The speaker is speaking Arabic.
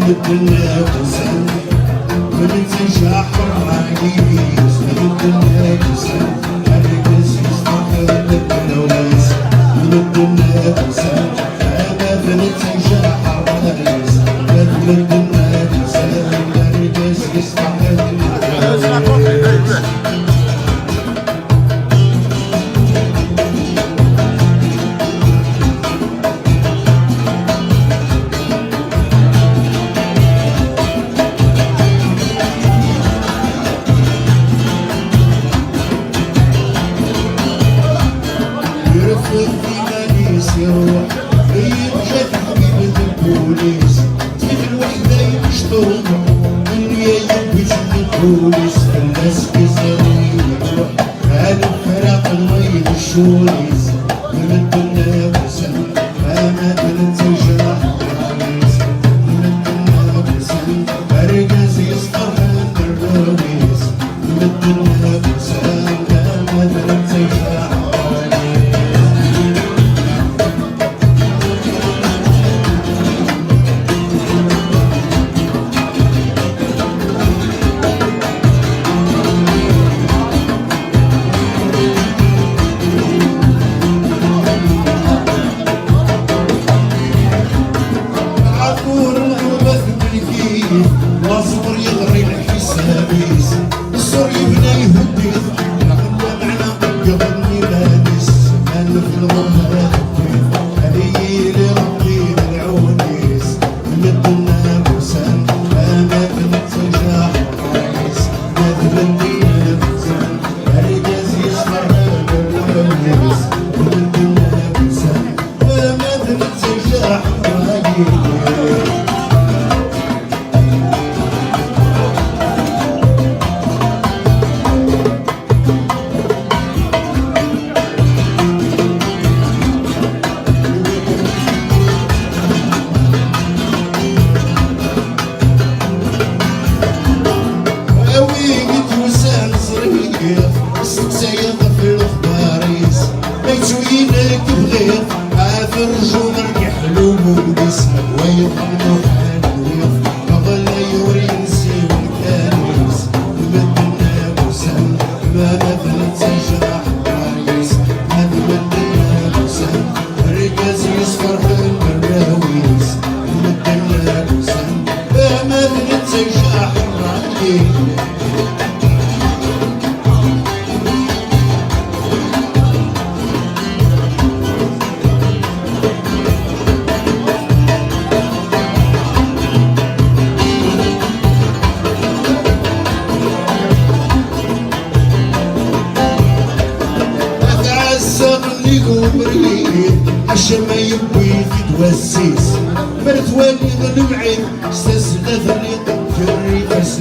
الدنيا وسام من تنجح الرئيس من الدنيا وسام الرئيس يستحق الناس من الدنيا وسام هذا من تنجح الرئيس من الدنيا وسام الرئيس يستحق الناس يروح يرجع حبيبة البوليس كيف الوحدة يشطوح دنيا يبت البوليس الناس كيزاري يروح هاد الفراق المي الشوليس من الدنيا وسام ما تنجح الرئيس من الدنيا وسام أرجاز يصطحن الرئيس من الدنيا وسام ما تنجح واصبر يغري الحسابيس الصور يبنى يهدي نقلنا معنا قبل لابس انا في الغربة هذي لربي العونيس من الدنيا وسام ما تنجح الرئيس ما تبنينا وسام الرجاز يصفر العونيس من الدنيا وسام ما تنجح الرئيس سيد في الخباريس بيتوينك بغير عافر رجومك يحلو بوديس ويقعدو حالويف مغلا يوري نسيو الكاليس مدنا وسام ما مثلا تنجح الرئيس مدنا وسام الرجاز يصفر الراويس مدنا وسام ما مثلا تنجح الرئيس عشان ما يبوي في دواسيس مرت والد المعين استسلت اللي في الريفاس